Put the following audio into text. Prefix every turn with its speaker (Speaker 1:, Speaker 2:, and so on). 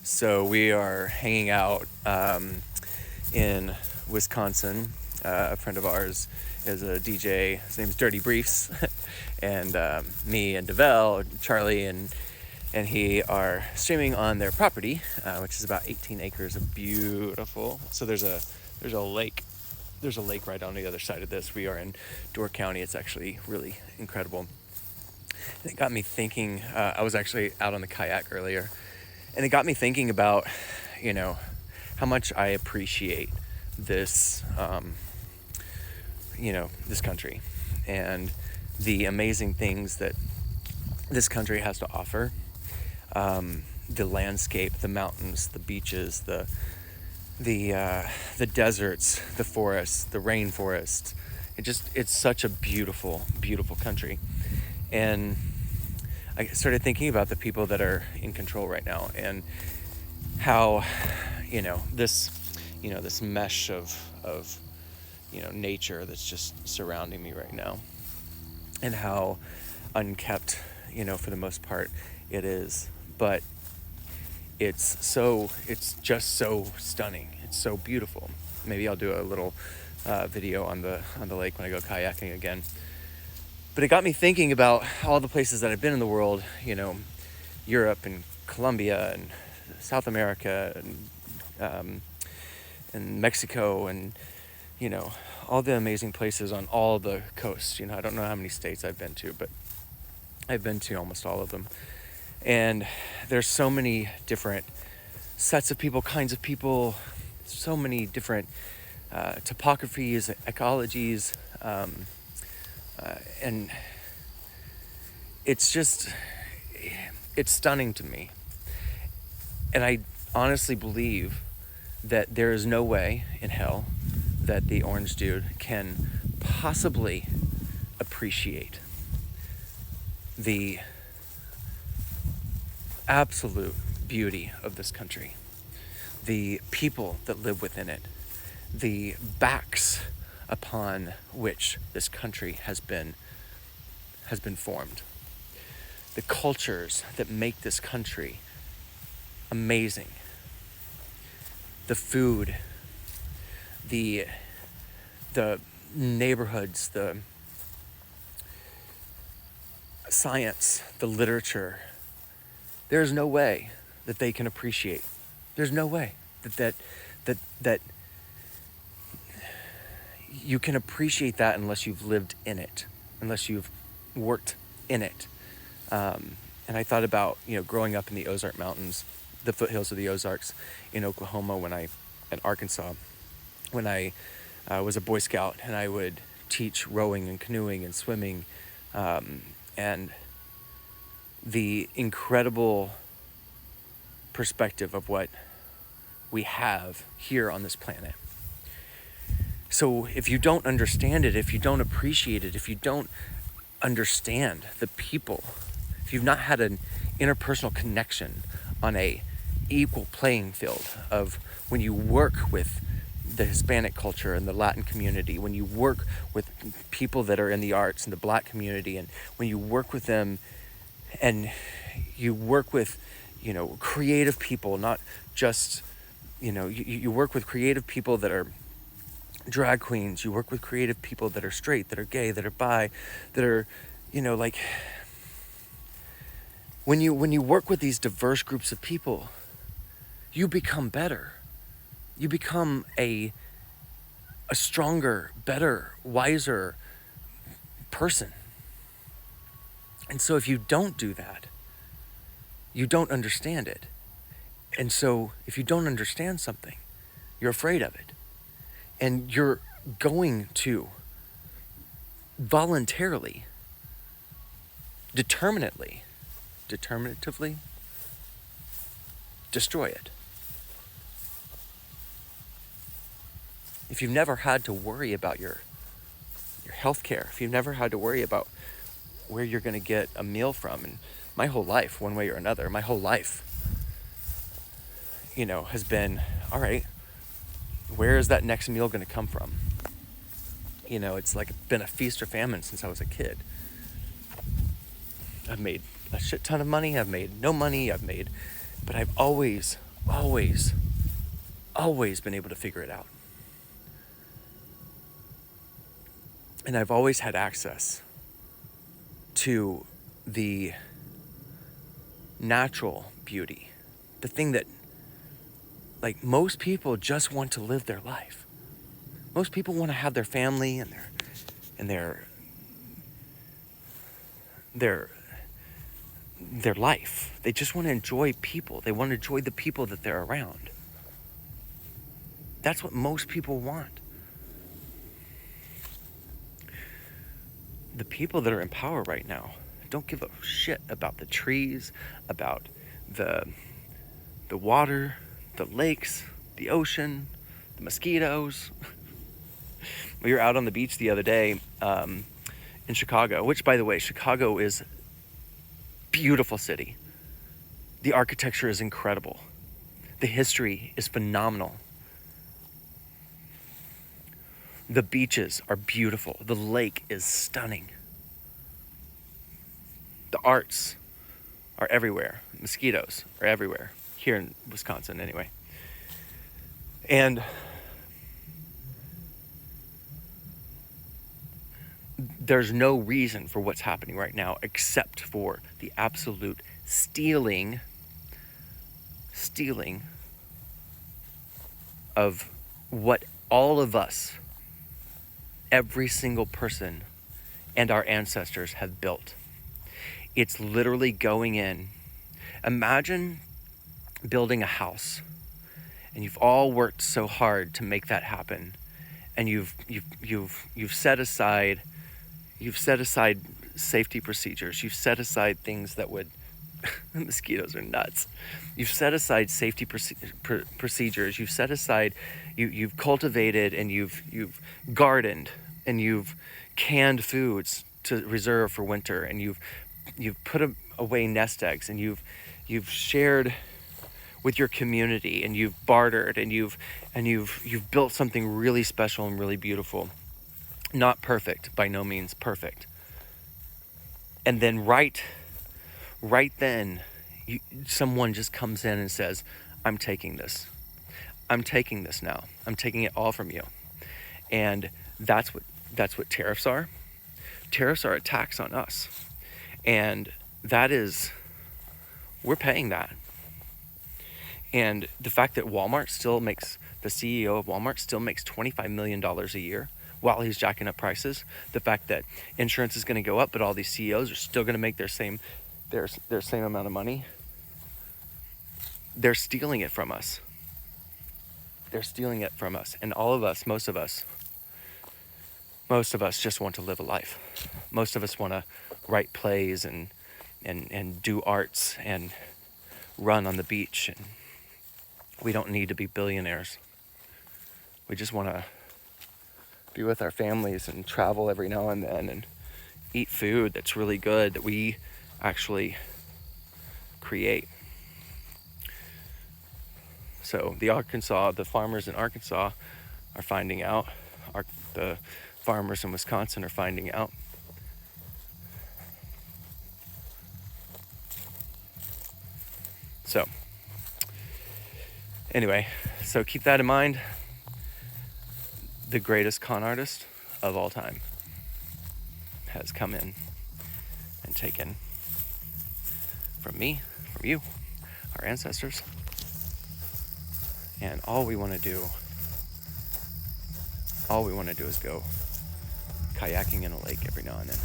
Speaker 1: So we are hanging out in Wisconsin. A friend of ours is a DJ. His name's Dirty Briefs, and me and DeVell, Charlie, and he are streaming on their property, which is about 18 acres of beautiful. So there's a lake. There's a lake right on the other side of this. We are in Door County. It's actually really incredible. And it got me thinking. I was actually out on the kayak earlier, and it got me thinking about, how much I appreciate this, this country and the amazing things that this country has to offer. The landscape, the mountains, the beaches, the deserts, the forests, the rainforest. It's such a beautiful, beautiful country. And I started thinking about the people that are in control right now and how, this mesh of nature that's just surrounding me right now, and how unkept, for the most part it is. But it's just so stunning. It's so beautiful. Maybe I'll do a little video on the lake when I go kayaking again. But it got me thinking about all the places that I've been in the world, Europe and Colombia and South America and Mexico and, all the amazing places on all the coasts. I don't know how many states I've been to, but I've been to almost all of them. And there's so many different sets of people, kinds of people, so many different topographies, ecologies, and it's stunning to me. And I honestly believe that there is no way in hell that the orange dude can possibly appreciate the absolute beauty of this country, the people that live within it, the backs upon which this country has been formed, the cultures that make this country amazing, the food, the neighborhoods, the science, the literature. There's no way that they can appreciate. There's no way that you can appreciate that unless you've lived in it, unless you've worked in it. And I thought about, growing up in the Ozark Mountains, the foothills of the Ozarks in Oklahoma, and Arkansas, when I was a Boy Scout, and I would teach rowing and canoeing and swimming, and the incredible perspective of what we have here on this planet. So if you don't understand it, if you don't appreciate it, if you don't understand the people, if you've not had an interpersonal connection on a equal playing field of when you work with the Hispanic culture and the Latin community, when you work with people that are in the arts and the Black community, and when you work with them and you work with, creative people, not just, you work with creative people that are drag queens, you work with creative people that are straight, that are gay, that are bi, that are, when you work with these diverse groups of people, you become better. You become a stronger, better, wiser person. And so if you don't do that, you don't understand it. And so if you don't understand something, you're afraid of it. And you're going to voluntarily, determinatively destroy it. If you've never had to worry about your health care, if you've never had to worry about where you're going to get a meal from, and my whole life, one way or another, my whole life, has been, all right, where is that next meal going to come from? It's like been a feast or famine since I was a kid. I've made a shit ton of money. I've made no money. But I've always always been able to figure it out. And I've always had access to the natural beauty, the thing that, like, most people just want to live their life. Most people want to have their family and their life. They just want to enjoy people. They want to enjoy the people that they're around. That's what most people want. The people that are in power right now don't give a shit about the trees, about the water, the lakes, the ocean, the mosquitoes. We were out on the beach the other day in Chicago, which, by the way, Chicago is a beautiful city. The architecture is incredible. The history is phenomenal. The beaches are beautiful. The lake is stunning. The arts are everywhere. Mosquitoes are everywhere. Here in Wisconsin, anyway. And there's no reason for what's happening right now except for the absolute stealing of what all of us, every single person, and our ancestors have built. It's literally going in. Imagine building a house, and you've all worked so hard to make that happen, and you've set aside safety procedures. You've set aside things that would mosquitoes are nuts. You've set aside safety procedures. You've set aside, you've cultivated, and you've gardened, and you've canned foods to reserve for winter, and you've put away nest eggs, and you've shared with your community, and you've bartered, and you've built something really special and really beautiful. Not perfect, by no means perfect. And then right then, someone just comes in and says, I'm taking this now. I'm taking it all from you. And that's what tariffs are. Tariffs are a tax on us. And that is, we're paying that. And the fact that the CEO of Walmart still makes $25 million a year while he's jacking up prices, the fact that insurance is going to go up, but all these CEOs are still going to make their same amount of money. They're stealing it from us. And all of us, most of us just want to live a life. Most of us want to write plays and do arts and run on the beach. And we don't need to be billionaires. We just want to be with our families and travel every now and then and eat food that's really good, that we actually create. So the farmers in Arkansas are finding out. The farmers in Wisconsin are finding out. So anyway, so keep that in mind. The greatest con artist of all time has come in and taken from me, from you, our ancestors. And all we want to do is go kayaking in a lake every now and then.